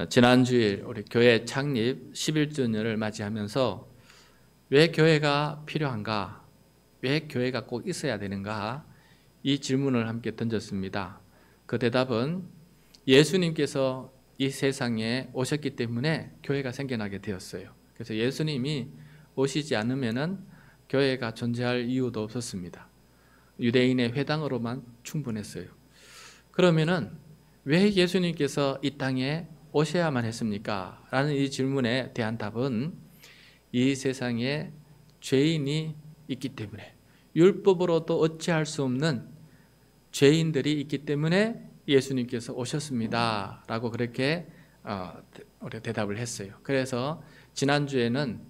지난주일 우리 교회 창립 11주년을 맞이하면서 왜 교회가 필요한가? 왜 교회가 꼭 있어야 되는가? 이 질문을 함께 던졌습니다. 그 대답은 예수님께서 이 세상에 오셨기 때문에 교회가 생겨나게 되었어요. 그래서 예수님이 오시지 않으면은 교회가 존재할 이유도 없었습니다. 유대인의 회당으로만 충분했어요. 그러면은 왜 예수님께서 이 땅에 오셔야만 했습니까? 라는 이 질문에 대한 답은 이 세상에 죄인이 있기 때문에, 율법으로도 어찌할 수 없는 죄인들이 있기 때문에 예수님께서 오셨습니다 라고 그렇게 대답을 했어요. 그래서 지난주에는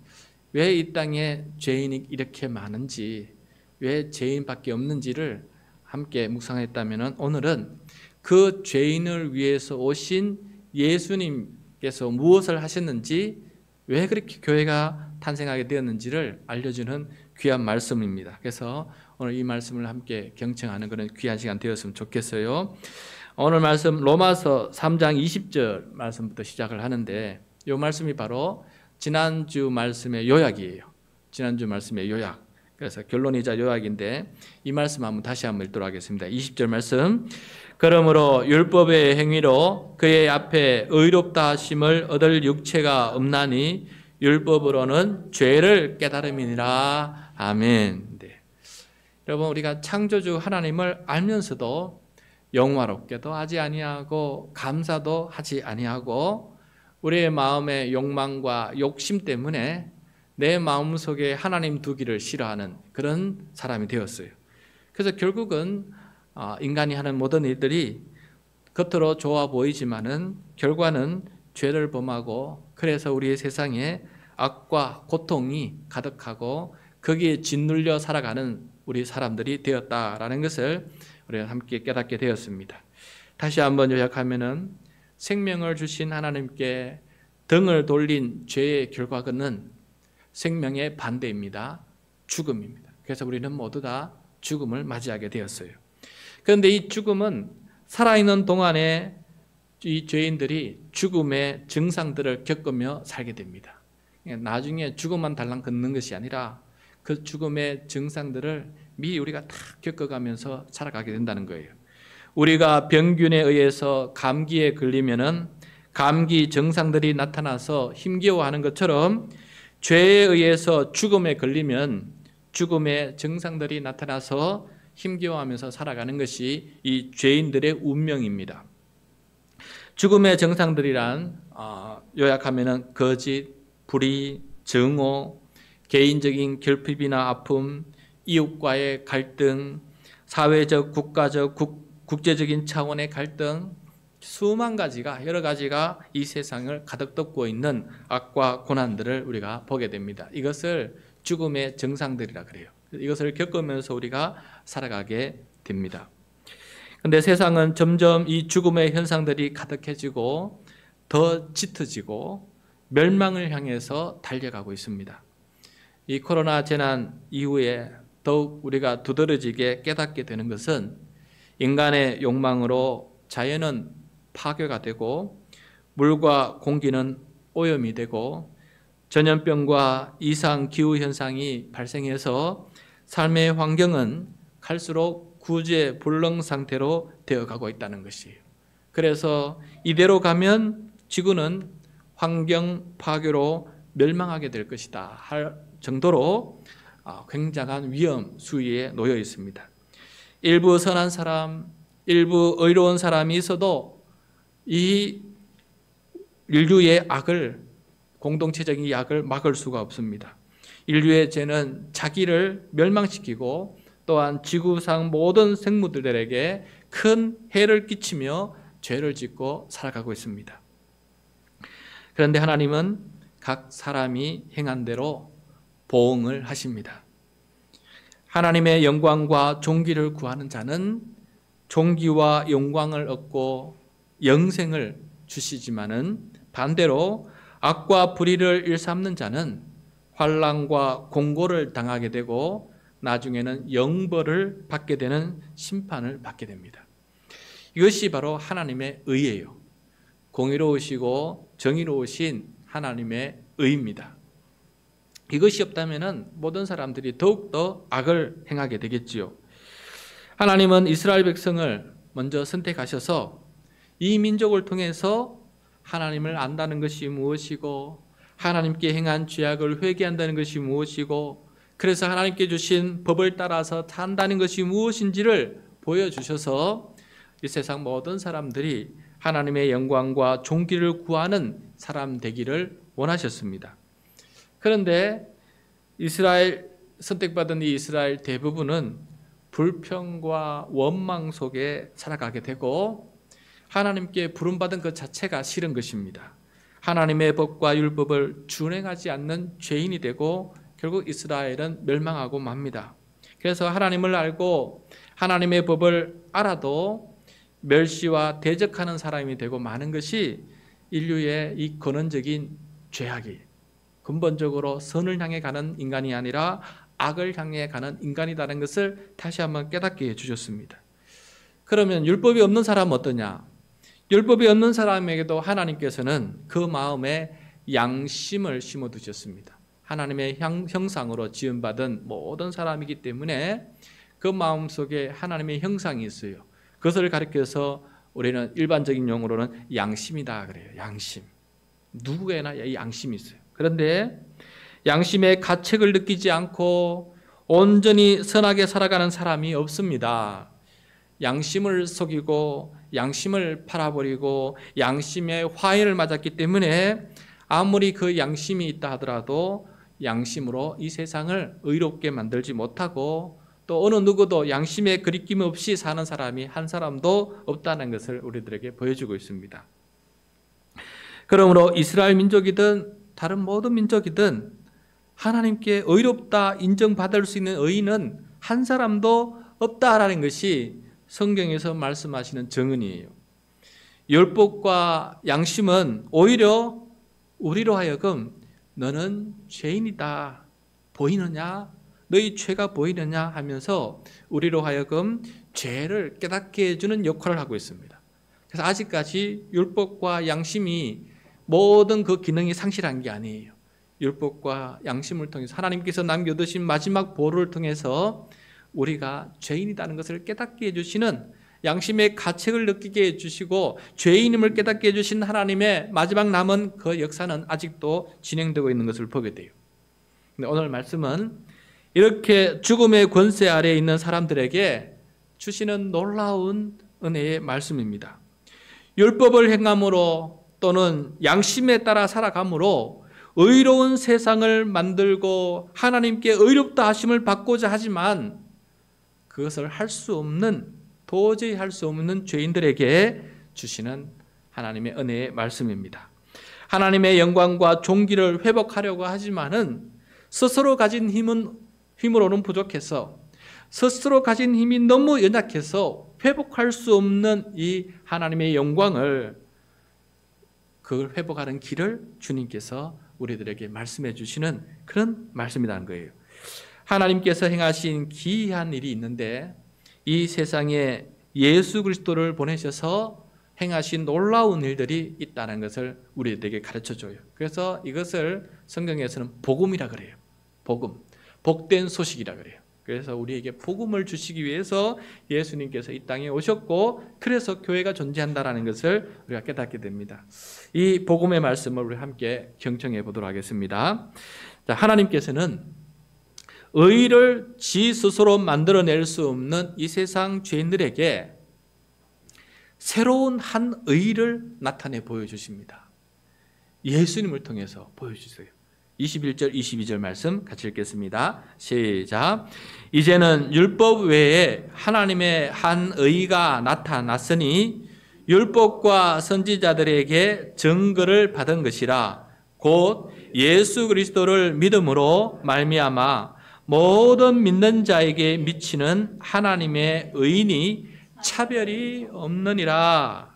왜 이 땅에 죄인이 이렇게 많은지, 왜 죄인밖에 없는지를 함께 묵상했다면, 오늘은 그 죄인을 위해서 오신 예수님께서 무엇을 하셨는지, 왜 그렇게 교회가 탄생하게 되었는지를 알려주는 귀한 말씀입니다. 그래서 오늘 이 말씀을 함께 경청하는 그런 귀한 시간 되었으면 좋겠어요. 오늘 말씀 로마서 3장 20절 말씀부터 시작을 하는데, 이 말씀이 바로 지난주 말씀의 요약이에요. 지난주 말씀의 요약. 그래서 결론이자 요약인데, 이 말씀 한번 다시 한번 읽도록 하겠습니다. 20절 말씀. 그러므로 율법의 행위로 그의 앞에 의롭다 하심을 얻을 육체가 없나니 율법으로는 죄를 깨달음이니라. 아멘. 네. 여러분, 우리가 창조주 하나님을 알면서도 영화롭게도 하지 아니하고 감사도 하지 아니하고 우리의 마음의 욕망과 욕심 때문에 내 마음속에 하나님 두기를 싫어하는 그런 사람이 되었어요. 그래서 결국은 인간이 하는 모든 일들이 겉으로 좋아 보이지만은 결과는 죄를 범하고, 그래서 우리의 세상에 악과 고통이 가득하고 거기에 짓눌려 살아가는 우리 사람들이 되었다라는 것을 우리가 함께 깨닫게 되었습니다. 다시 한번 요약하면은, 생명을 주신 하나님께 등을 돌린 죄의 결과는 생명의 반대입니다. 죽음입니다. 그래서 우리는 모두 다 죽음을 맞이하게 되었어요. 그런데 이 죽음은 살아있는 동안에 이 죄인들이 죽음의 증상들을 겪으며 살게 됩니다. 나중에 죽음만 달랑 걷는 것이 아니라 그 죽음의 증상들을 미리 우리가 다 겪어가면서 살아가게 된다는 거예요. 우리가 병균에 의해서 감기에 걸리면은 감기 증상들이 나타나서 힘겨워하는 것처럼, 죄에 의해서 죽음에 걸리면 죽음의 증상들이 나타나서 힘겨워하면서 살아가는 것이 이 죄인들의 운명입니다. 죽음의 증상들이란 요약하면은 거짓, 불의, 증오, 개인적인 결핍이나 아픔, 이웃과의 갈등, 사회적, 국가적, 국제적인 차원의 갈등, 수만 가지가, 여러 가지가 이 세상을 가득 덮고 있는 악과 고난들을 우리가 보게 됩니다. 이것을 죽음의 증상들이라 그래요. 이것을 겪으면서 우리가 살아가게 됩니다. 그런데 세상은 점점 이 죽음의 현상들이 가득해지고 더 짙어지고 멸망을 향해서 달려가고 있습니다. 이 코로나 재난 이후에 더욱 우리가 두드러지게 깨닫게 되는 것은, 인간의 욕망으로 자연은 파괴가 되고 물과 공기는 오염이 되고 전염병과 이상 기후현상이 발생해서 삶의 환경은 갈수록 구제불능 상태로 되어가고 있다는 것이에요. 그래서 이대로 가면 지구는 환경 파괴로 멸망하게 될 것이다 할 정도로 굉장한 위험 수위에 놓여 있습니다. 일부 선한 사람, 일부 의로운 사람이 있어도 이 인류의 악을, 공동체적인 이 악을 막을 수가 없습니다. 인류의 죄는 자기를 멸망시키고 또한 지구상 모든 생물들에게 큰 해를 끼치며 죄를 짓고 살아가고 있습니다. 그런데 하나님은 각 사람이 행한 대로 보응을 하십니다. 하나님의 영광과 존귀를 구하는 자는 존귀와 영광을 얻고 영생을 주시지만은, 반대로 악과 불의를 일삼는 자는 환난과 공고를 당하게 되고 나중에는 영벌을 받게 되는 심판을 받게 됩니다. 이것이 바로 하나님의 의예요. 공의로우시고 정의로우신 하나님의 의입니다. 이것이 없다면 모든 사람들이 더욱더 악을 행하게 되겠지요. 하나님은 이스라엘 백성을 먼저 선택하셔서 이 민족을 통해서 하나님을 안다는 것이 무엇이고 하나님께 행한 죄악을 회개한다는 것이 무엇이고 그래서 하나님께 주신 법을 따라서 산다는 것이 무엇인지를 보여주셔서 이 세상 모든 사람들이 하나님의 영광과 존귀를 구하는 사람 되기를 원하셨습니다. 그런데 선택받은 이 이스라엘 대부분은 불평과 원망 속에 살아가게 되고 하나님께 부름받은 것 자체가 싫은 것입니다. 하나님의 법과 율법을 준행하지 않는 죄인이 되고 결국 이스라엘은 멸망하고 맙니다. 그래서 하나님을 알고 하나님의 법을 알아도 멸시와 대적하는 사람이 되고 마는 것이 인류의 이 근원적인 죄악이 근본적으로 선을 향해 가는 인간이 아니라 악을 향해 가는 인간이라는 것을 다시 한번 깨닫게 해주셨습니다. 그러면 율법이 없는 사람은 어떠냐? 율법이 없는 사람에게도 하나님께서는 그 마음에 양심을 심어두셨습니다. 하나님의 형상으로 지음받은 모든 사람이기 때문에 그 마음속에 하나님의 형상이 있어요. 그것을 가리켜서 우리는 일반적인 용어로는 양심이다 그래요. 양심. 누구에나 이 양심이 있어요. 그런데 양심의 가책을 느끼지 않고 온전히 선하게 살아가는 사람이 없습니다. 양심을 속이고 양심을 팔아버리고 양심의 화인을 맞았기 때문에 아무리 그 양심이 있다 하더라도 양심으로 이 세상을 의롭게 만들지 못하고 또 어느 누구도 양심에 거리낌 없이 사는 사람이 한 사람도 없다는 것을 우리들에게 보여주고 있습니다. 그러므로 이스라엘 민족이든 다른 모든 민족이든 하나님께 의롭다 인정받을 수 있는 의인은 한 사람도 없다라는 것이 성경에서 말씀하시는 정언이에요. 율법과 양심은 오히려 우리로 하여금 너는 죄인이다 보이느냐? 너희 죄가 보이느냐? 하면서 우리로 하여금 죄를 깨닫게 해주는 역할을 하고 있습니다. 그래서 아직까지 율법과 양심이 모든 그 기능이 상실한 게 아니에요. 율법과 양심을 통해서 하나님께서 남겨두신 마지막 보루를 통해서 우리가 죄인이라는 것을 깨닫게 해주시는 양심의 가책을 느끼게 해주시고 죄인임을 깨닫게 해주신 하나님의 마지막 남은 그 역사는 아직도 진행되고 있는 것을 보게 돼요. 근데 오늘 말씀은 이렇게 죽음의 권세 아래에 있는 사람들에게 주시는 놀라운 은혜의 말씀입니다. 율법을 행함으로 또는 양심에 따라 살아감으로 의로운 세상을 만들고 하나님께 의롭다 하심을 받고자 하지만 그것을 할 수 없는 도저히 할 수 없는 죄인들에게 주시는 하나님의 은혜의 말씀입니다. 하나님의 영광과 존귀를 회복하려고 하지만은 스스로 가진 힘으로는 부족해서 스스로 가진 힘이 너무 연약해서 회복할 수 없는 이 하나님의 영광을 그걸 회복하는 길을 주님께서 우리들에게 말씀해 주시는 그런 말씀이라는 거예요. 하나님께서 행하신 기이한 일이 있는데 이 세상에 예수 그리스도를 보내셔서 행하신 놀라운 일들이 있다는 것을 우리들에게 가르쳐줘요. 그래서 이것을 성경에서는 복음이라 그래요. 복음, 복된 소식이라 그래요. 그래서 우리에게 복음을 주시기 위해서 예수님께서 이 땅에 오셨고 그래서 교회가 존재한다는 것을 우리가 깨닫게 됩니다. 이 복음의 말씀을 우리 함께 경청해 보도록 하겠습니다. 자, 하나님께서는 의를 지 스스로 만들어낼 수 없는 이 세상 죄인들에게 새로운 한 의를 나타내 보여주십니다. 예수님을 통해서 보여주세요. 21절 22절 말씀 같이 읽겠습니다. 시작. 이제는 율법 외에 하나님의 한 의가 나타났으니 율법과 선지자들에게 증거를 받은 것이라 곧 예수 그리스도를 믿음으로 말미암아 모든 믿는 자에게 미치는 하나님의 의인이 차별이 없느니라.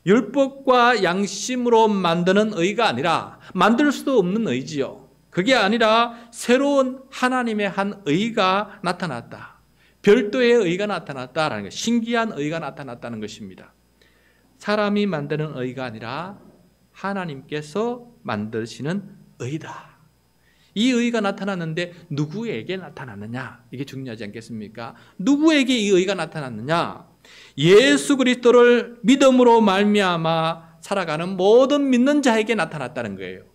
율법과 양심으로 만드는 의가 아니라 만들 수도 없는 의지요. 그게 아니라 새로운 하나님의 한 의가 나타났다. 별도의 의가 나타났다라는 것, 신기한 의가 나타났다는 것입니다. 사람이 만드는 의가 아니라 하나님께서 만드시는 의다. 이 의가 나타났는데 누구에게 나타났느냐? 이게 중요하지 않겠습니까? 누구에게 이 의가 나타났느냐? 예수 그리스도를 믿음으로 말미암아 살아가는 모든 믿는 자에게 나타났다는 거예요.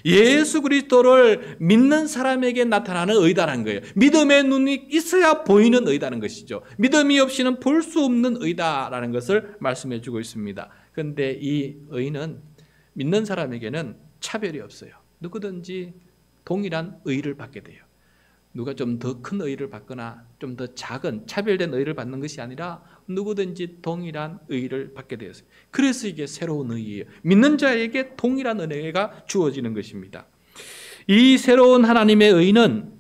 예수 그리스도를 믿는 사람에게 나타나는 의다라는 거예요. 믿음의 눈이 있어야 보이는 의다는 것이죠. 믿음이 없이는 볼 수 없는 의다라는 것을 말씀해 주고 있습니다. 그런데 이 의는 믿는 사람에게는 차별이 없어요. 누구든지 동일한 의를 받게 돼요. 누가 좀 더 큰 의를 받거나 좀 더 작은 차별된 의를 받는 것이 아니라 누구든지 동일한 의를 받게 되었어요. 그래서 이게 새로운 의예요. 믿는 자에게 동일한 은혜가 주어지는 것입니다. 이 새로운 하나님의 의는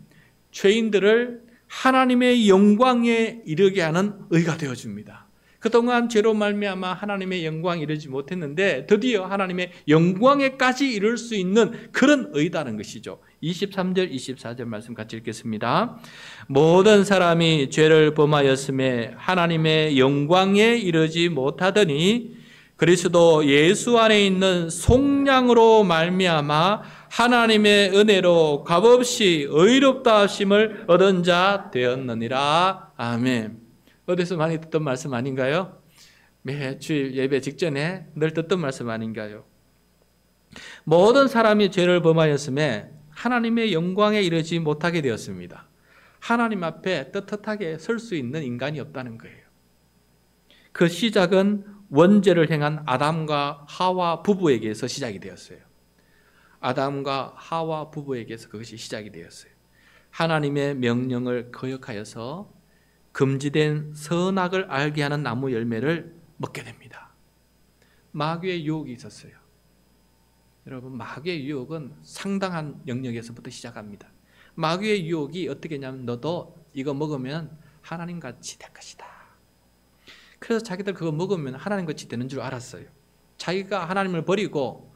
죄인들을 하나님의 영광에 이르게 하는 의가 되어줍니다. 그동안 죄로 말미암아 하나님의 영광에 이르지 못했는데 드디어 하나님의 영광에까지 이룰 수 있는 그런 의다는 것이죠. 23절 24절 말씀 같이 읽겠습니다. 모든 사람이 죄를 범하였음에 하나님의 영광에 이르지 못하더니 그리스도 예수 안에 있는 속량으로 말미암아 하나님의 은혜로 값없이 의롭다 하심을 얻은 자 되었느니라. 아멘. 어디서 많이 듣던 말씀 아닌가요? 매 주일 예배 직전에 늘 듣던 말씀 아닌가요? 모든 사람이 죄를 범하였음에 하나님의 영광에 이르지 못하게 되었습니다. 하나님 앞에 떳떳하게 설 수 있는 인간이 없다는 거예요. 그 시작은 원죄를 행한 아담과 하와 부부에게서 시작이 되었어요. 아담과 하와 부부에게서 그것이 시작이 되었어요. 하나님의 명령을 거역하여서 금지된 선악을 알게 하는 나무 열매를 먹게 됩니다. 마귀의 유혹이 있었어요. 여러분, 마귀의 유혹은 상당한 영역에서부터 시작합니다. 마귀의 유혹이 어떻게 했냐면 너도 이거 먹으면 하나님같이 될 것이다. 그래서 자기들 그거 먹으면 하나님같이 되는 줄 알았어요. 자기가 하나님을 버리고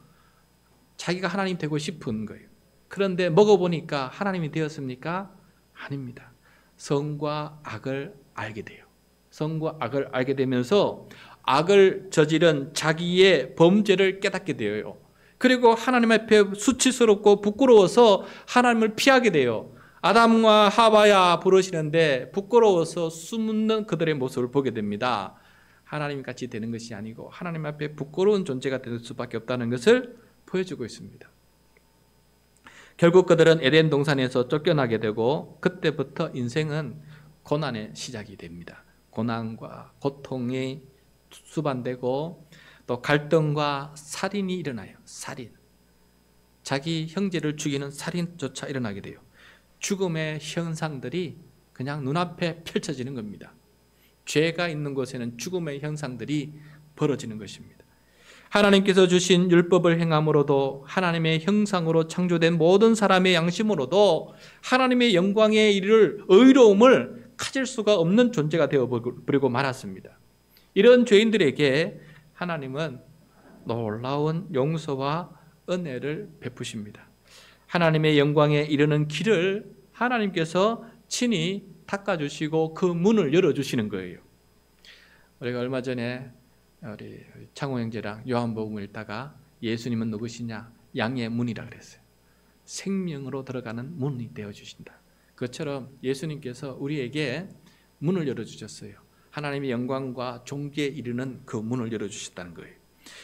자기가 하나님 되고 싶은 거예요. 그런데 먹어보니까 하나님이 되었습니까? 아닙니다. 선과 악을 알게 돼요. 선과 악을 알게 되면서 악을 저지른 자기의 범죄를 깨닫게 되어요. 그리고 하나님 앞에 수치스럽고 부끄러워서 하나님을 피하게 돼요. 아담과 하와야 부르시는데 부끄러워서 숨는 그들의 모습을 보게 됩니다. 하나님 같이 되는 것이 아니고 하나님 앞에 부끄러운 존재가 될 수밖에 없다는 것을 보여주고 있습니다. 결국 그들은 에덴 동산에서 쫓겨나게 되고 그때부터 인생은 고난의 시작이 됩니다. 고난과 고통이 수반되고 또 갈등과 살인이 일어나요. 살인. 자기 형제를 죽이는 살인조차 일어나게 돼요. 죽음의 현상들이 그냥 눈앞에 펼쳐지는 겁니다. 죄가 있는 곳에는 죽음의 현상들이 벌어지는 것입니다. 하나님께서 주신 율법을 행함으로도 하나님의 형상으로 창조된 모든 사람의 양심으로도 하나님의 영광에 이를 의로움을 가질 수가 없는 존재가 되어버리고 말았습니다. 이런 죄인들에게 하나님은 놀라운 용서와 은혜를 베푸십니다. 하나님의 영광에 이르는 길을 하나님께서 친히 닦아주시고 그 문을 열어주시는 거예요. 우리가 얼마 전에 우리 창호 형제랑 요한복음을 읽다가 예수님은 누구시냐? 양의 문이라 그랬어요. 생명으로 들어가는 문이 되어주신다. 그것처럼 예수님께서 우리에게 문을 열어주셨어요. 하나님의 영광과 존귀에 이르는 그 문을 열어주셨다는 거예요.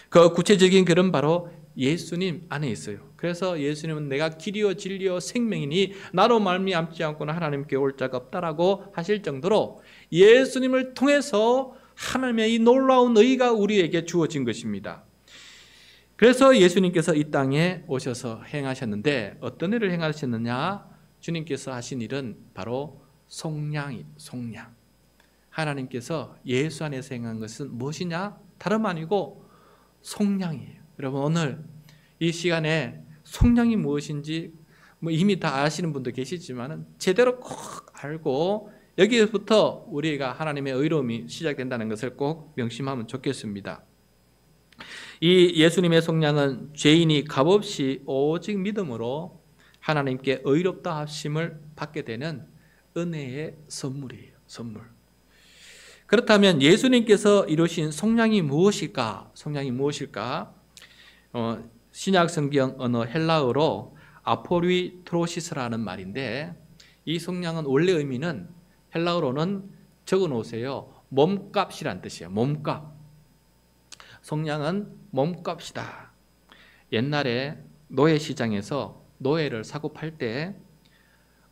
그 구체적인 글은 바로 예수님 안에 있어요. 그래서 예수님은 내가 길이요 진리요 생명이니 나로 말미암지 않고는 하나님께 올 자가 없다라고 하실 정도로 예수님을 통해서 하나님의 이 놀라운 의가 우리에게 주어진 것입니다. 그래서 예수님께서 이 땅에 오셔서 행하셨는데 어떤 일을 행하셨느냐? 주님께서 하신 일은 바로 속량. 하나님께서 예수 안에서 행한 것은 무엇이냐? 다름 아니고 속량이에요. 여러분, 오늘 이 시간에 속량이 무엇인지 이미 다 아시는 분도 계시지만 제대로 꼭 알고 여기서부터 우리가 하나님의 의로움이 시작된다는 것을 꼭 명심하면 좋겠습니다. 이 예수님의 속량은 죄인이 값없이 오직 믿음으로 하나님께 의롭다 하심을 받게 되는 은혜의 선물이에요. 선물. 그렇다면 예수님께서 이루신 속량이 무엇일까? 속량이 무엇일까? 신약 성경 언어 헬라어로 아포리트로시스라는 말인데, 이 속량은 원래 의미는 헬라어로는 적어 놓으세요. 몸값이란 뜻이에요. 몸값. 속량은 몸값이다. 옛날에 노예 시장에서 노예를 사고 팔 때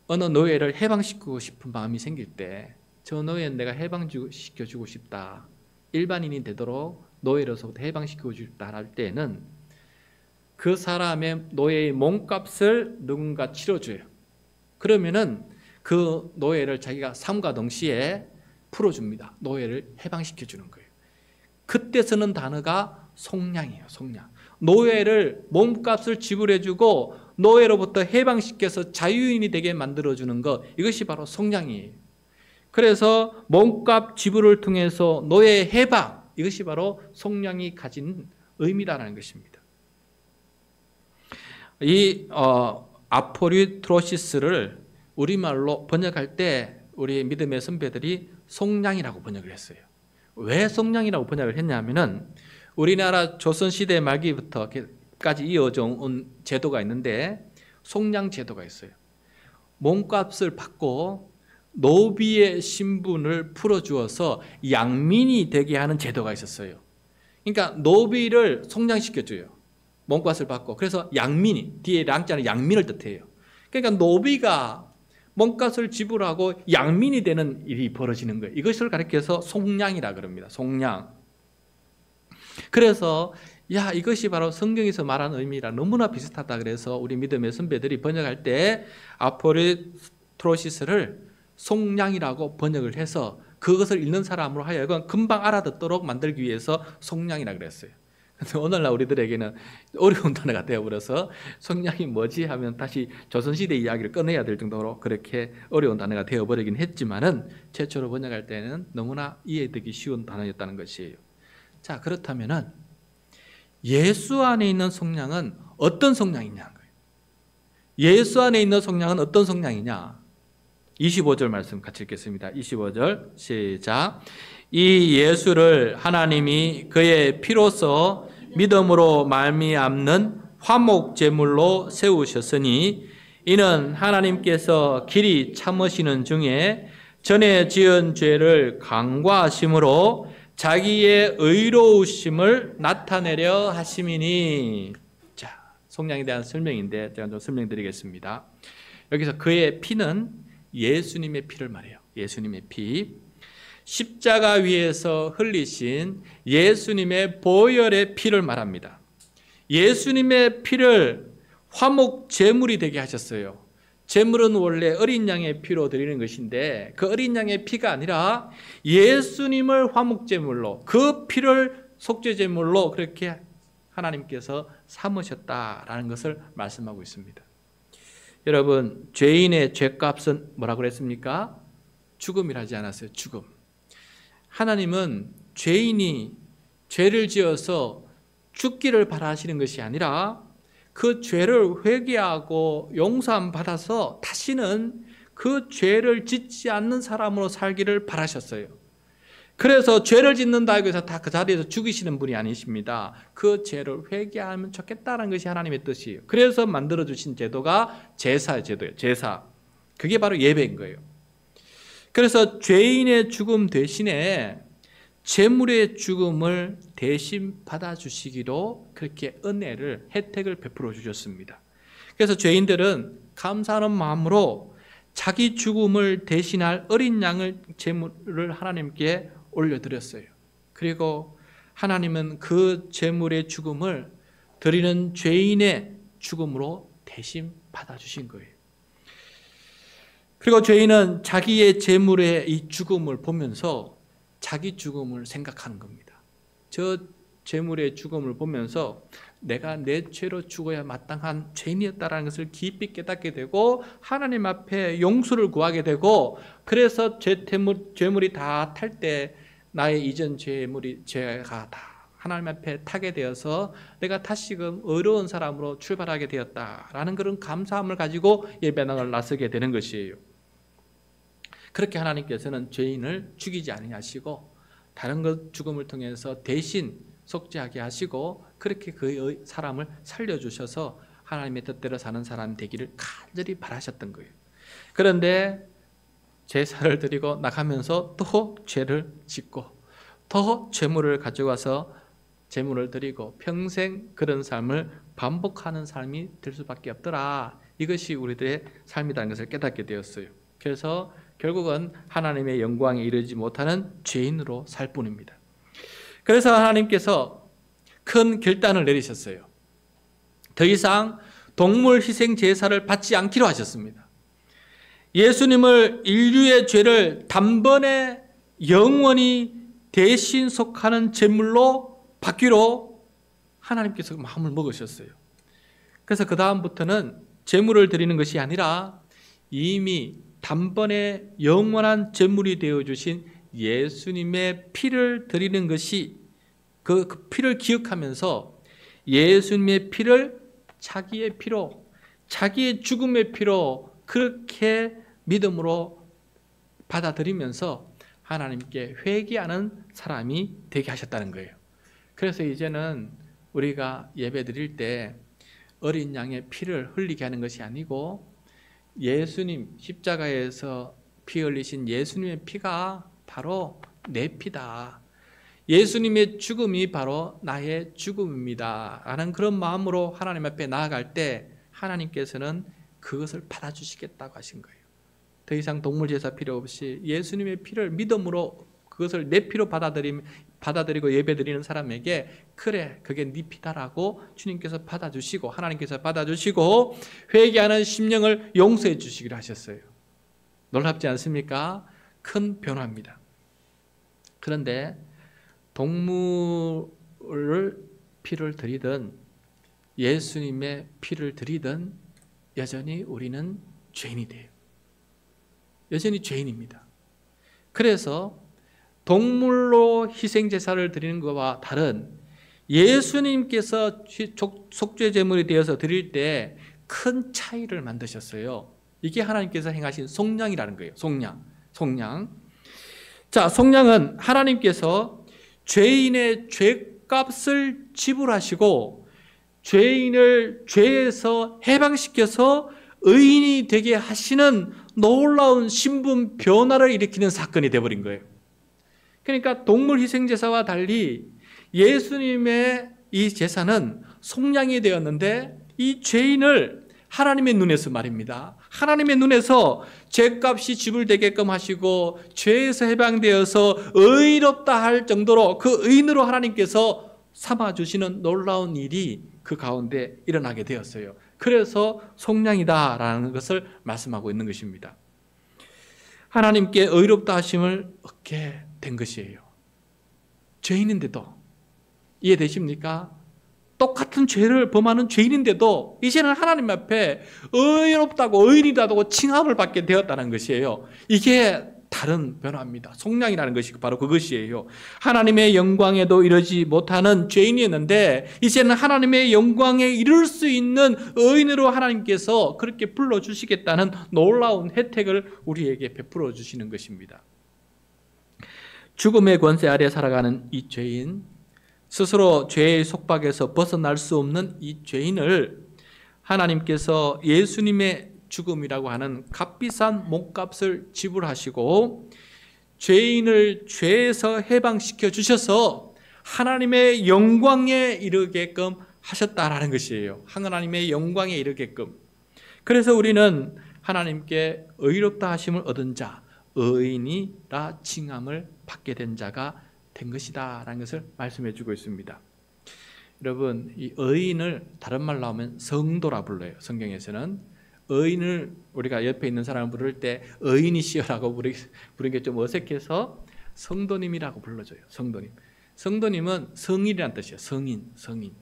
어느 노예를 해방시키고 싶은 마음이 생길 때, 저 노예는 내가 해방시켜주고 싶다, 일반인이 되도록 노예로서부터 해방시키고 싶다 할 때는 그 사람의 노예의 몸값을 누군가 치러줘요. 그러면은 그 노예를 자기가 삶과 동시에 풀어줍니다. 노예를 해방시켜주는 거예요. 그때 쓰는 단어가 속량이에요. 속량. 노예를 몸값을 지불해주고 노예로부터 해방시켜서 자유인이 되게 만들어주는 것, 이것이 바로 속량이에요. 그래서 몸값 지불을 통해서 노예 해방, 이것이 바로 속량이 가진 의미라는 것입니다. 이 아포리트로시스를 우리말로 번역할 때 우리 믿음의 선배들이 속량이라고 번역을 했어요. 왜 속량이라고 번역을 했냐면은 우리나라 조선시대 말기부터까지 이어져 온 제도가 있는데 속량 제도가 있어요. 몸값을 받고 노비의 신분을 풀어주어서 양민이 되게 하는 제도가 있었어요. 그러니까 노비를 속량시켜줘요. 몸값을 받고. 그래서 양민이, 뒤에 랑자는 양민을 뜻해요. 그러니까 노비가 몸값을 지불하고 양민이 되는 일이 벌어지는 거예요. 이것을 가리켜서 속량이라 그럽니다. 속량. 그래서 이것이 바로 성경에서 말하는 의미랑 너무나 비슷하다 그래서 우리 믿음의 선배들이 번역할 때 아포리트로시스를 속량이라고 번역을 해서 그것을 읽는 사람으로 하여금 금방 알아듣도록 만들기 위해서 속량이라 그랬어요. 근데 오늘날 우리들에게는 어려운 단어가 되어버려서 속량이 뭐지 하면 다시 조선시대 이야기를 꺼내야 될 정도로 그렇게 어려운 단어가 되어버리긴 했지만은 최초로 번역할 때는 너무나 이해되기 쉬운 단어였다는 것이에요. 자, 그렇다면은 예수 안에 있는 속량은 어떤 속량이냐? 예수 안에 있는 속량은 어떤 속량이냐? 25절 말씀 같이 읽겠습니다. 25절 시작. 이 예수를 하나님이 그의 피로써 믿음으로 말미암는 화목 제물로 세우셨으니 이는 하나님께서 길이 참으시는 중에 전에 지은 죄를 간과하심으로 자기의 의로우심을 나타내려 하심이니. 자, 속량에 대한 설명인데 제가 좀 설명드리겠습니다. 여기서 그의 피는 예수님의 피를 말해요. 예수님의 피. 십자가 위에서 흘리신 예수님의 보혈의 피를 말합니다. 예수님의 피를 화목 제물이 되게 하셨어요. 제물은 원래 어린 양의 피로 드리는 것인데 그 어린 양의 피가 아니라 예수님을 화목 제물로, 그 피를 속죄 제물로 그렇게 하나님께서 삼으셨다라는 것을 말씀하고 있습니다. 여러분, 죄인의 죄값은 뭐라고 그랬습니까? 죽음이라지 않았어요. 죽음. 하나님은 죄인이 죄를 지어서 죽기를 바라시는 것이 아니라 그 죄를 회개하고 용서함 받아서 다시는 그 죄를 짓지 않는 사람으로 살기를 바라셨어요. 그래서 죄를 짓는다고 해서 다 그 자리에서 죽이시는 분이 아니십니다. 그 죄를 회개하면 좋겠다는 것이 하나님의 뜻이에요. 그래서 만들어주신 제도가 제사의 제도예요. 제사. 그게 바로 예배인 거예요. 그래서 죄인의 죽음 대신에 제물의 죽음을 대신 받아주시기로 그렇게 은혜를, 혜택을 베풀어 주셨습니다. 그래서 죄인들은 감사하는 마음으로 자기 죽음을 대신할 어린 양을 제물을 하나님께 올려드렸어요. 그리고 하나님은 그 제물의 죽음을 드리는 죄인의 죽음으로 대신 받아주신 거예요. 그리고 죄인은 자기의 제물의 이 죽음을 보면서 자기 죽음을 생각하는 겁니다. 저 제물의 죽음을 보면서 내가 내 죄로 죽어야 마땅한 죄인이었다는 것을 깊이 깨닫게 되고 하나님 앞에 용서를 구하게 되고, 그래서 죄물이 다 탈 때 나의 이전 죄가 다 하나님 앞에 타게 되어서 내가 다시금 의로운 사람으로 출발하게 되었다라는 그런 감사함을 가지고 예배당을 나서게 되는 것이에요. 그렇게 하나님께서는 죄인을 죽이지 아니하시고 다른 것 죽음을 통해서 대신 속죄하게 하시고 그렇게 그 사람을 살려주셔서 하나님의 뜻대로 사는 사람 되기를 간절히 바라셨던 거예요. 그런데 제사를 드리고 나가면서 또 죄를 짓고 또 죄물을 가져와서 제물을 드리고 평생 그런 삶을 반복하는 삶이 될 수밖에 없더라. 이것이 우리들의 삶이라는 것을 깨닫게 되었어요. 그래서 결국은 하나님의 영광에 이르지 못하는 죄인으로 살 뿐입니다. 그래서 하나님께서 큰 결단을 내리셨어요. 더 이상 동물 희생 제사를 받지 않기로 하셨습니다. 예수님을 인류의 죄를 단번에 영원히 대신 속하는 제물로 받기로 하나님께서 마음을 먹으셨어요. 그래서 그 다음부터는 제물을 드리는 것이 아니라 이미 단번에 영원한 제물이 되어주신 예수님의 피를 드리는 것이 그 피를 기억하면서 예수님의 피를 자기의 피로, 자기의 죽음의 피로 그렇게 믿음으로 받아들이면서 하나님께 회개하는 사람이 되게 하셨다는 거예요. 그래서 이제는 우리가 예배 드릴 때 어린 양의 피를 흘리게 하는 것이 아니고 예수님 십자가에서 피 흘리신 예수님의 피가 바로 내 피다. 예수님의 죽음이 바로 나의 죽음입니다. 라는 그런 마음으로 하나님 앞에 나아갈 때 하나님께서는 그것을 받아주시겠다고 하신 거예요. 더 이상 동물 제사 필요 없이 예수님의 피를 믿음으로 그것을 내 피로 받아들이고 예배드리는 사람에게 그래 그게 네 피다라고 주님께서 받아주시고 하나님께서 받아주시고 회개하는 심령을 용서해 주시기로 하셨어요. 놀랍지 않습니까? 큰 변화입니다. 그런데 동물을 피를 드리든 예수님의 피를 드리든 여전히 우리는 죄인이 돼요. 여전히 죄인입니다. 그래서 동물로 희생제사를 드리는 것과 다른 예수님께서 속죄 제물이 되어서 드릴 때 큰 차이를 만드셨어요. 이게 하나님께서 행하신 속량이라는 거예요. 속량. 자, 속량은 하나님께서 죄인의 죄값을 지불하시고 죄인을 죄에서 해방시켜서 의인이 되게 하시는 놀라운 신분 변화를 일으키는 사건이 되어버린 거예요. 그러니까 동물 희생제사와 달리 예수님의 이 제사는 속량이 되었는데 이 죄인을 하나님의 눈에서 말입니다. 하나님의 눈에서 죄값이 지불되게끔 하시고 죄에서 해방되어서 의롭다 할 정도로 그 의인으로 하나님께서 삼아주시는 놀라운 일이 그 가운데 일어나게 되었어요. 그래서 속량이다라는 것을 말씀하고 있는 것입니다. 하나님께 의롭다 하심을 얻게 된 것이에요. 죄인인데도 이해되십니까? 똑같은 죄를 범하는 죄인인데도 이제는 하나님 앞에 의롭다고 의인이라고 칭함을 받게 되었다는 것이에요. 이게 다른 변화입니다. 속량이라는 것이 바로 그것이에요. 하나님의 영광에도 이르지 못하는 죄인이었는데 이제는 하나님의 영광에 이를 수 있는 의인으로 하나님께서 그렇게 불러주시겠다는 놀라운 혜택을 우리에게 베풀어 주시는 것입니다. 죽음의 권세 아래 살아가는 이 죄인, 스스로 죄의 속박에서 벗어날 수 없는 이 죄인을 하나님께서 예수님의 죽음이라고 하는 값비싼 몸값을 지불하시고 죄인을 죄에서 해방시켜 주셔서 하나님의 영광에 이르게끔 하셨다라는 것이에요. 하나님의 영광에 이르게끔. 그래서 우리는 하나님께 의롭다 하심을 얻은 자, 의인이라 칭함을 받게 된 자가 된 것이다 라는 것을 말씀해 주고 있습니다. 여러분, 이 의인을 다른 말로 하면 성도라 불러요. 성경에서는 의인을 우리가 옆에 있는 사람을 부를 때 의인이시여라고 부르는 게 좀 어색해서 성도님이라고 불러줘요. 성도님은 성인이라는 뜻이에요. 성인.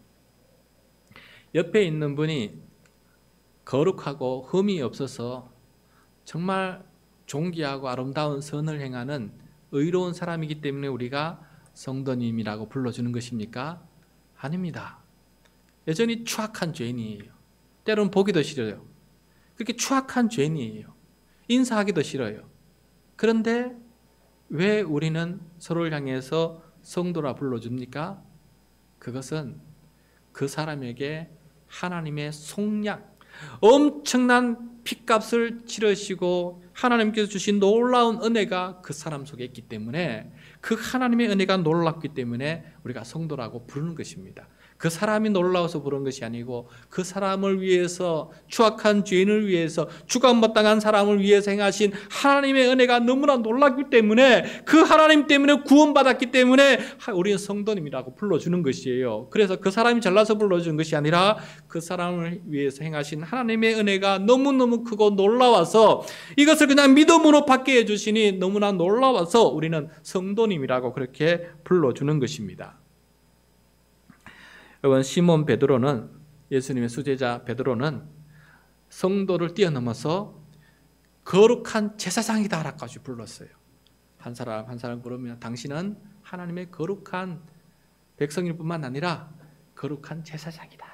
옆에 있는 분이 거룩하고 흠이 없어서 정말 존귀하고 아름다운 선을 행하는 의로운 사람이기 때문에 우리가 성도님이라고 불러주는 것입니까? 아닙니다. 여전히 추악한 죄인이에요. 때로는 보기도 싫어요. 그렇게 추악한 죄인이에요. 인사하기도 싫어요. 그런데 왜 우리는 서로를 향해서 성도라 불러줍니까? 그것은 그 사람에게 하나님의 속량, 엄청난 핏값을 치르시고 하나님께서 주신 놀라운 은혜가 그 사람 속에 있기 때문에, 그 하나님의 은혜가 놀랍기 때문에 우리가 성도라고 부르는 것입니다. 그 사람이 놀라워서 부른 것이 아니고 그 사람을 위해서, 추악한 죄인을 위해서, 죽음마땅한 사람을 위해서 행하신 하나님의 은혜가 너무나 놀랍기 때문에, 그 하나님 때문에 구원받았기 때문에 우리는 성도님이라고 불러주는 것이에요. 그래서 그 사람이 잘나서 불러주는 것이 아니라 그 사람을 위해서 행하신 하나님의 은혜가 너무너무 크고 놀라워서 이것을 그냥 믿음으로 받게 해주시니 너무나 놀라워서 우리는 성도님이라고 그렇게 불러주는 것입니다. 여러분, 시몬 베드로는, 예수님의 수제자 베드로는 성도를 뛰어넘어서 거룩한 제사장이다라고까지 불렀어요. 한 사람 한 사람 부르면 당신은 하나님의 거룩한 백성일 뿐만 아니라 거룩한 제사장이다.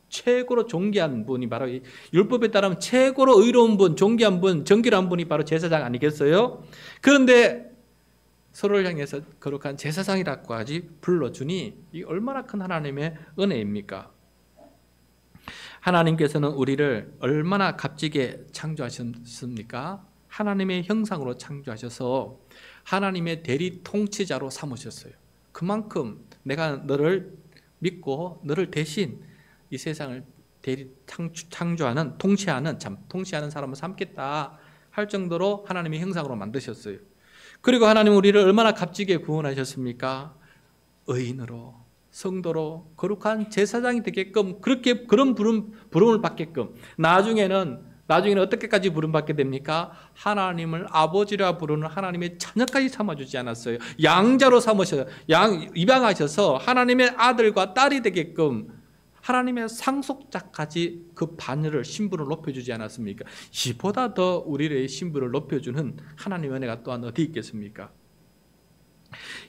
최고로 존귀한 분이 바로, 이 율법에 따르면 최고로 의로운 분, 존귀한 분, 정결한 분이 바로 제사장 아니겠어요? 그런데 서로를 향해서 거룩한 제사장이라고까지 불러주니 이 얼마나 큰 하나님의 은혜입니까? 하나님께서는 우리를 얼마나 값지게 창조하셨습니까? 하나님의 형상으로 창조하셔서 하나님의 대리 통치자로 삼으셨어요. 그만큼 내가 너를 믿고 너를 대신 이 세상을 대리 창조하는, 통치하는 사람을 삼겠다 할 정도로 하나님의 형상으로 만드셨어요. 그리고 하나님 우리를 얼마나 값지게 구원하셨습니까? 의인으로, 성도로, 거룩한 제사장이 되게끔, 그런 부름을 받게끔, 나중에는 어떻게까지 부름받게 됩니까? 하나님을 아버지라 부르는 하나님의 자녀까지 삼아주지 않았어요. 양자로 삼으셔서, 입양하셔서 하나님의 아들과 딸이 되게끔 하나님의 상속자까지 그 반열을, 신분을 높여주지 않았습니까? 이보다 더 우리의 신분을 높여주는 하나님의 은혜가 또한 어디 있겠습니까?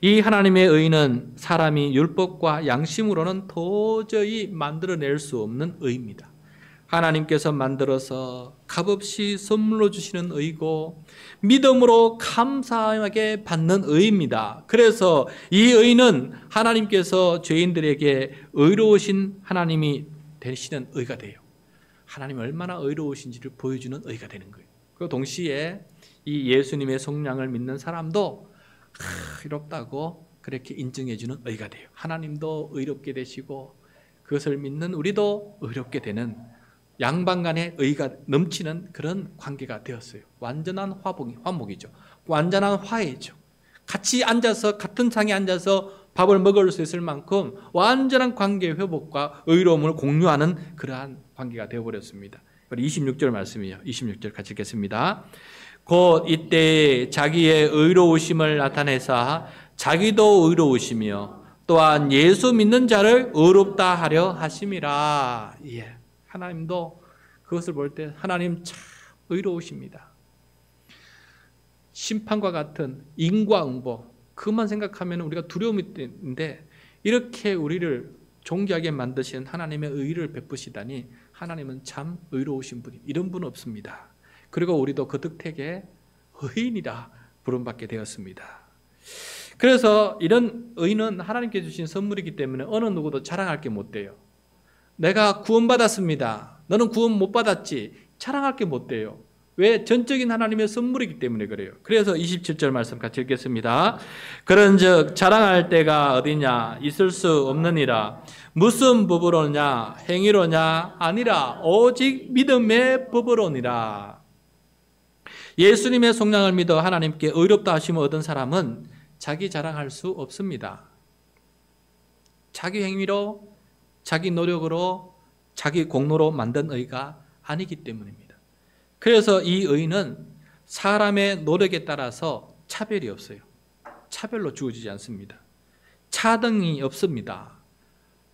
이 하나님의 의는 사람이 율법과 양심으로는 도저히 만들어낼 수 없는 의입니다. 하나님께서 만들어서 값없이 선물로 주시는 의고 믿음으로 감사하게 받는 의입니다. 그래서 이 의는 하나님께서 죄인들에게 의로우신 하나님이 되시는 의가 돼요. 하나님이 얼마나 의로우신지를 보여주는 의가 되는 거예요. 그 동시에 이 예수님의 속량을 믿는 사람도 의롭다고 그렇게 인정해주는 의가 돼요. 하나님도 의롭게 되시고 그것을 믿는 우리도 의롭게 되는, 양방 간의 의가 넘치는 그런 관계가 되었어요. 완전한 화목이죠. 완전한 화해죠. 같이 앉아서, 같은 상에 앉아서 밥을 먹을 수 있을 만큼 완전한 관계 회복과 의로움을 공유하는 그러한 관계가 되어버렸습니다. 26절 말씀이에요. 26절 같이 읽겠습니다. 곧 이때 자기의 의로우심을 나타내사 자기도 의로우시며 또한 예수 믿는 자를 의롭다 하려 하심이라. 예. 하나님도 그것을 볼 때 하나님 참 의로우십니다. 심판과 같은 인과응보, 그것만 생각하면 우리가 두려움이 되는데, 이렇게 우리를 존귀하게 만드신 하나님의 의를 베푸시다니 하나님은 참 의로우신 분이, 이런 분 없습니다. 그리고 우리도 그 덕택에 의인이라 부름받게 되었습니다. 그래서 이런 의는 하나님께 주신 선물이기 때문에 어느 누구도 자랑할 게 못 돼요. 내가 구원받았습니다. 너는 구원 못 받았지. 자랑할 게 못 돼요. 왜? 전적인 하나님의 선물이기 때문에 그래요. 그래서 27절 말씀 같이 읽겠습니다. 그런즉 자랑할 때가 어디냐? 있을 수 없느니라. 무슨 법으로냐? 행위로냐? 아니라 오직 믿음의 법으로니라. 예수님의 속량을 믿어 하나님께 의롭다 하심을 얻은 사람은 자기 자랑할 수 없습니다. 자기 행위로, 자기 노력으로, 자기 공로로 만든 의가 아니기 때문입니다. 그래서 이 의는 사람의 노력에 따라서 차별이 없어요. 차별로 주어지지 않습니다. 차등이 없습니다.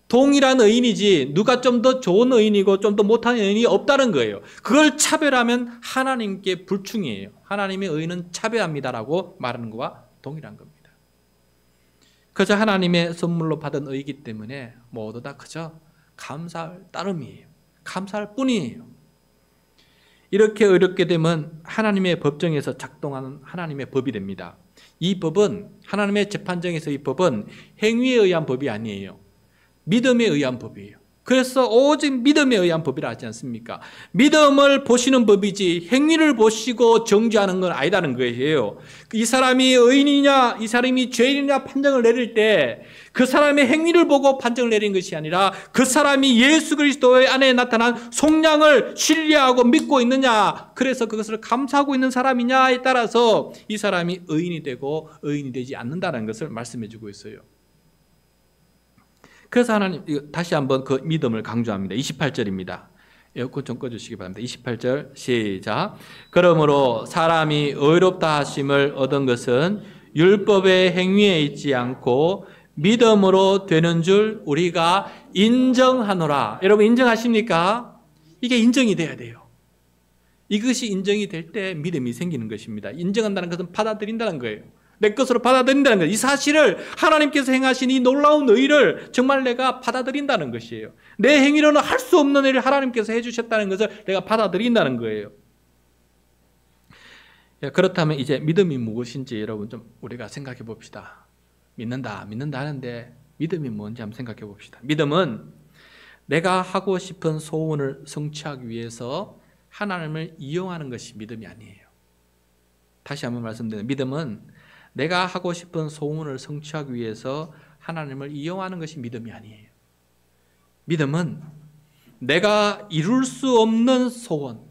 동일한 의인이지 누가 좀 더 좋은 의인이고 좀 더 못한 의인이 없다는 거예요. 그걸 차별하면 하나님께 불충이에요. 하나님의 의는 차별합니다라고 말하는 것과 동일한 겁니다. 그저 하나님의 선물로 받은 의이기 때문에 모두 다 그저 감사할 따름이에요. 감사할 뿐이에요. 이렇게 의롭게 되면 하나님의 법정에서 작동하는 하나님의 법이 됩니다. 이 법은 하나님의 재판정에서 이 법은 행위에 의한 법이 아니에요. 믿음에 의한 법이에요. 그래서 오직 믿음에 의한 법이라 하지 않습니까? 믿음을 보시는 법이지 행위를 보시고 정죄하는 건 아니다는 거예요. 이 사람이 의인이냐 이 사람이 죄인이냐 판정을 내릴 때 그 사람의 행위를 보고 판정을 내린 것이 아니라 그 사람이 예수 그리스도의 안에 나타난 속량을 신뢰하고 믿고 있느냐, 그래서 그것을 감사하고 있는 사람이냐에 따라서 이 사람이 의인이 되고 의인이 되지 않는다는 것을 말씀해 주고 있어요. 그래서 하나님 다시 한번 그 믿음을 강조합니다. 28절입니다. 에어컨 좀 꺼주시기 바랍니다. 28절 시작. 그러므로 사람이 의롭다 하심을 얻은 것은 율법의 행위에 있지 않고 믿음으로 되는 줄 우리가 인정하노라. 여러분 인정하십니까? 이게 인정이 돼야 돼요. 이것이 인정이 될 때 믿음이 생기는 것입니다. 인정한다는 것은 받아들인다는 거예요. 내 것으로 받아들인다는 거예요. 이 사실을 하나님께서 행하신 이 놀라운 의를 정말 내가 받아들인다는 것이에요. 내 행위로는 할 수 없는 일을 하나님께서 해주셨다는 것을 내가 받아들인다는 거예요. 그렇다면 이제 믿음이 무엇인지 여러분 좀 우리가 생각해 봅시다. 믿는다 하는데 믿음이 뭔지 한번 생각해 봅시다. 믿음은 내가 하고 싶은 소원을 성취하기 위해서 하나님을 이용하는 것이 믿음이 아니에요. 다시 한번 말씀드리면 믿음은 내가 하고 싶은 소원을 성취하기 위해서 하나님을 이용하는 것이 믿음이 아니에요. 믿음은 내가 이룰 수 없는 소원,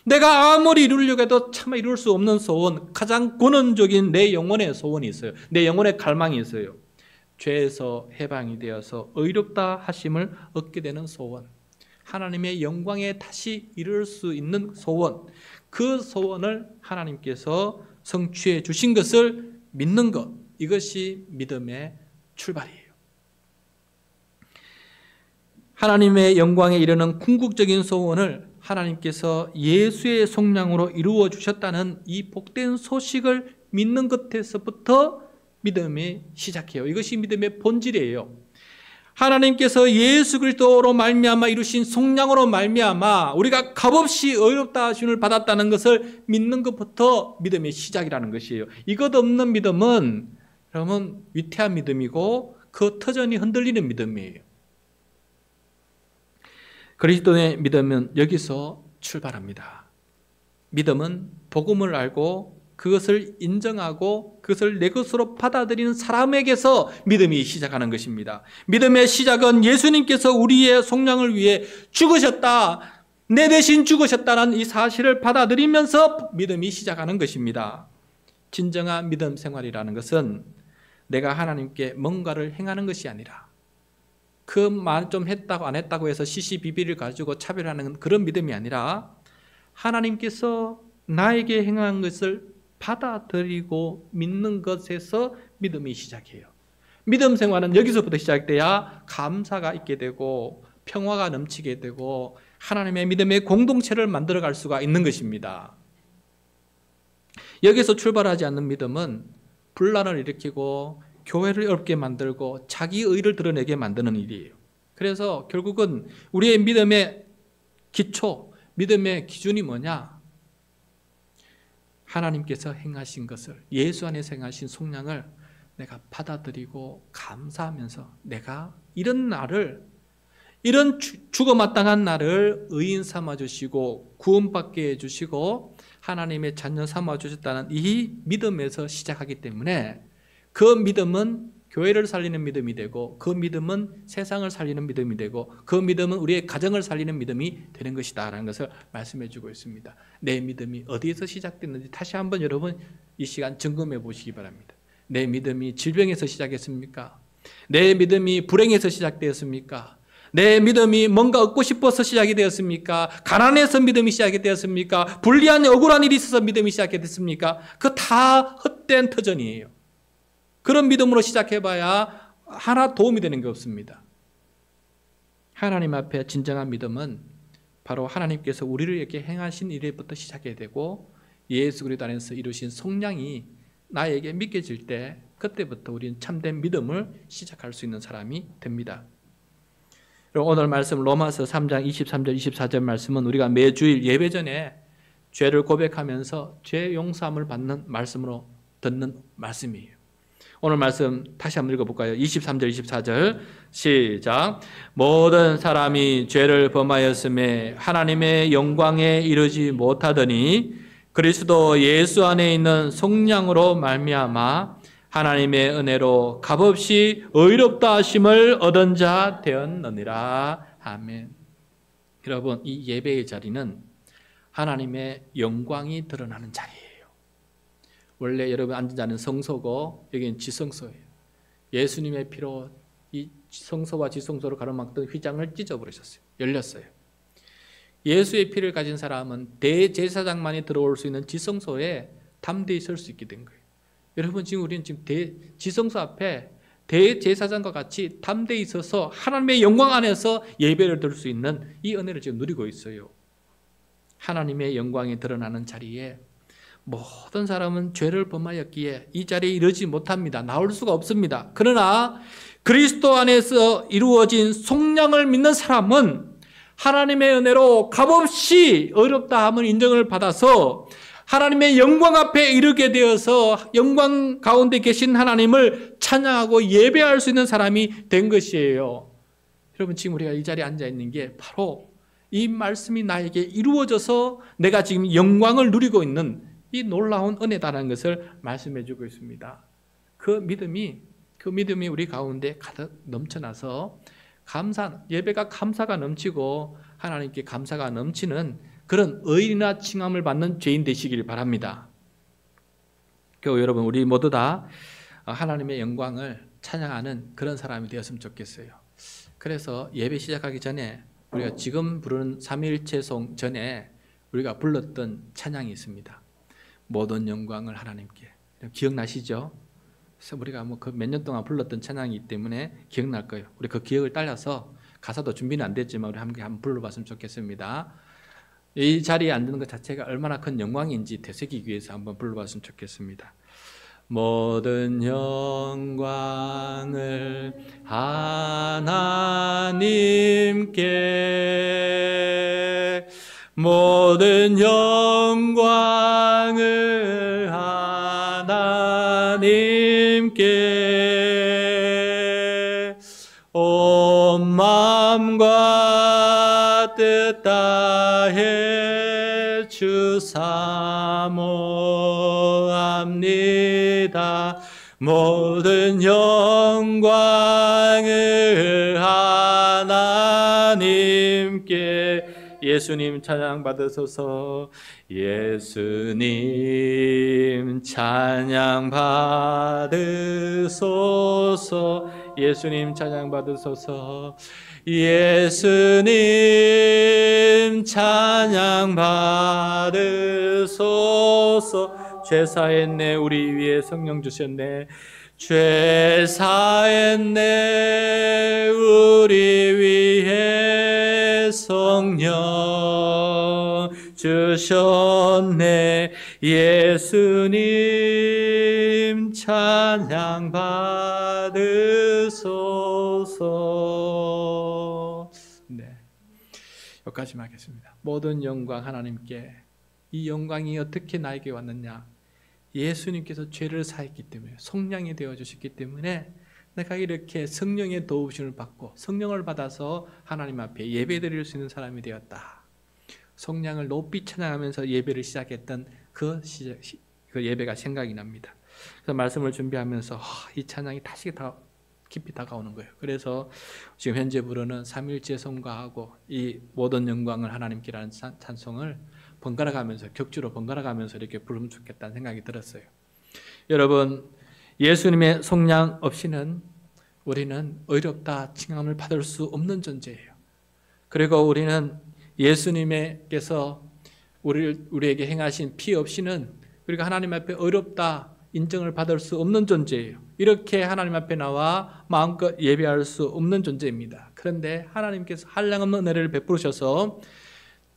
내가 아무리 이루려고 해도 차마 이룰 수 없는 소원, 가장 근원적인 내 영혼의 소원이 있어요. 내 영혼의 갈망이 있어요. 죄에서 해방이 되어서 의롭다 하심을 얻게 되는 소원, 하나님의 영광에 다시 이룰 수 있는 소원, 그 소원을 하나님께서 성취해 주신 것을 믿는 것, 이것이 믿음의 출발이에요. 하나님의 영광에 이르는 궁극적인 소원을 하나님께서 예수의 속량으로 이루어 주셨다는 이 복된 소식을 믿는 것에서부터 믿음이 시작해요. 이것이 믿음의 본질이에요. 하나님께서 예수 그리스도로 말미암아 이루신 속량으로 말미암아 우리가 값없이 의롭다 하심을 받았다는 것을 믿는 것부터 믿음의 시작이라는 것이에요. 이것 없는 믿음은 여러분 위태한 믿음이고 그 터전이 흔들리는 믿음이에요. 그리스도의 믿음은 여기서 출발합니다. 믿음은 복음을 알고 그것을 인정하고 그것을 내 것으로 받아들이는 사람에게서 믿음이 시작하는 것입니다. 믿음의 시작은 예수님께서 우리의 속량을 위해 죽으셨다, 내 대신 죽으셨다는 이 사실을 받아들이면서 믿음이 시작하는 것입니다. 진정한 믿음 생활이라는 것은 내가 하나님께 뭔가를 행하는 것이 아니라 그 말 좀 했다고 안 했다고 해서 시시비비를 가지고 차별하는 그런 믿음이 아니라 하나님께서 나에게 행한 것을 받아들이고 믿는 것에서 믿음이 시작해요. 믿음 생활은 여기서부터 시작돼야 감사가 있게 되고 평화가 넘치게 되고 하나님의 믿음의 공동체를 만들어갈 수가 있는 것입니다. 여기서 출발하지 않는 믿음은 분란을 일으키고 교회를 어렵게 만들고 자기 의를 드러내게 만드는 일이에요. 그래서 결국은 우리의 믿음의 기초, 믿음의 기준이 뭐냐? 하나님께서 행하신 것을, 예수 안에서 행하신 속량을 내가 받아들이고 감사하면서 내가 이런 나를, 이런 죽어마땅한 나를 의인 삼아주시고 구원받게 해주시고 하나님의 자녀 삼아주셨다는 이 믿음에서 시작하기 때문에 그 믿음은 교회를 살리는 믿음이 되고 그 믿음은 세상을 살리는 믿음이 되고 그 믿음은 우리의 가정을 살리는 믿음이 되는 것이다 라는 것을 말씀해 주고 있습니다. 내 믿음이 어디에서 시작됐는지 다시 한번 여러분 이 시간 점검해 보시기 바랍니다. 내 믿음이 질병에서 시작했습니까? 내 믿음이 불행에서 시작되었습니까? 내 믿음이 뭔가 얻고 싶어서 시작이 되었습니까? 가난해서 믿음이 시작이 되었습니까? 불리한 억울한 일이 있어서 믿음이 시작이 됐습니까? 그 다 헛된 터전이에요. 그런 믿음으로 시작해봐야 하나 도움이 되는 게 없습니다. 하나님 앞에 진정한 믿음은 바로 하나님께서 우리를 이렇게 행하신 일에부터 시작해야 되고 예수 그리스도 안에서 이루신 속량이 나에게 믿겨질 때 그때부터 우리는 참된 믿음을 시작할 수 있는 사람이 됩니다. 그리고 오늘 말씀 로마서 3장 23절 24절 말씀은 우리가 매주일 예배 전에 죄를 고백하면서 죄 용서함을 받는 말씀으로 듣는 말씀이에요. 오늘 말씀 다시 한번 읽어볼까요? 23절 24절 시작. 모든 사람이 죄를 범하였음에 하나님의 영광에 이르지 못하더니 그리스도 예수 안에 있는 속량으로 말미암아 하나님의 은혜로 값없이 의롭다 하심을 얻은 자 되었느니라. 아멘. 여러분, 이 예배의 자리는 하나님의 영광이 드러나는 자리예요. 원래 여러분 앉은 자는 성소고 여기는 지성소예요. 예수님의 피로 이 성소와 지성소를 가로막던 휘장을 찢어버리셨어요. 열렸어요. 예수의 피를 가진 사람은 대제사장만이 들어올 수 있는 지성소에 담대히 설 수 있게 된 거예요. 여러분, 지금 우리는 지금 지성소 앞에 대제사장과 같이 담대히 있어서 하나님의 영광 안에서 예배를 드릴 수 있는 이 은혜를 지금 누리고 있어요. 하나님의 영광이 드러나는 자리에 모든 사람은 죄를 범하였기에 이 자리에 이르지 못합니다. 나올 수가 없습니다. 그러나 그리스도 안에서 이루어진 속량을 믿는 사람은 하나님의 은혜로 값없이 의롭다함을 인정을 받아서 하나님의 영광 앞에 이르게 되어서 영광 가운데 계신 하나님을 찬양하고 예배할 수 있는 사람이 된 것이에요. 여러분, 지금 우리가 이 자리에 앉아 있는 게 바로 이 말씀이 나에게 이루어져서 내가 지금 영광을 누리고 있는 이 놀라운 은혜다라는 것을 말씀해 주고 있습니다. 그 믿음이 우리 가운데 가득 넘쳐나서 예배가 감사가 넘치고 하나님께 감사가 넘치는 그런 의인이나 칭함을 받는 죄인 되시길 바랍니다. 교회 여러분, 우리 모두 다 하나님의 영광을 찬양하는 그런 사람이 되었으면 좋겠어요. 그래서 예배 시작하기 전에 우리가 지금 부르는 삼위일체송 전에 우리가 불렀던 찬양이 있습니다. 모든 영광을 하나님께. 기억나시죠? 그래서 우리가 그 몇 년 동안 불렀던 찬양이기 때문에 기억날 거예요. 우리 그 기억을 따라서 가사도 준비는 안 됐지만 우리 함께 한번 불러봤으면 좋겠습니다. 이 자리에 앉는 것 자체가 얼마나 큰 영광인지 되새기기 위해서 한번 불러봤으면 좋겠습니다. 모든 영광을 하나님께, 모든 영광을 하나님께, 온 마음과 뜻 다해 주 사모합니다. 모든 영광을 하나님께. 예수님 찬양 받으소서. 예수님 찬양 받으소서. 예수님 찬양 받으소서. 예수님 찬양 받으소서. 죄 사했네 우리 위에 성령 주셨네. 죄 사했네 우리 위에 성령 주셨네. 예수님 찬양 받으소서. 네, 여기까지만 하겠습니다. 모든 영광 하나님께. 이 영광이 어떻게 나에게 왔느냐? 예수님께서 죄를 사했기 때문에, 속량이 되어주셨기 때문에 내가 이렇게 성령의 도우심을 받고 성령을 받아서 하나님 앞에 예배드릴 수 있는 사람이 되었다. 성량을 높이 찬양하면서 예배를 시작했던 그 예배가 생각이 납니다. 그래서 말씀을 준비하면서 이 찬양이 다시 깊이 다가오는 거예요. 그래서 지금 현재 부르는 삼위일체 성가하고 이 모든 영광을 하나님께라는 찬송을 번갈아 가면서, 격주로 번갈아 가면서 이렇게 부르면 좋겠다는 생각이 들었어요. 여러분, 예수님의 속량 없이는 우리는 의롭다 칭함을 받을 수 없는 존재예요. 그리고 우리는 예수님께서 우리에게 행하신 피 없이는 우리가 하나님 앞에 의롭다 인정을 받을 수 없는 존재예요. 이렇게 하나님 앞에 나와 마음껏 예배할 수 없는 존재입니다. 그런데 하나님께서 한량없는 은혜를 베푸셔서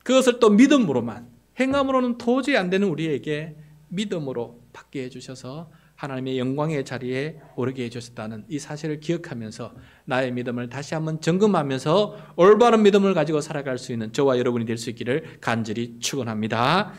그것을 또 믿음으로만, 행함으로는 도저히 안 되는 우리에게 믿음으로 받게 해주셔서 하나님의 영광의 자리에 오르게 해주셨다는 이 사실을 기억하면서 나의 믿음을 다시 한번 점검하면서 올바른 믿음을 가지고 살아갈 수 있는 저와 여러분이 될 수 있기를 간절히 축원합니다.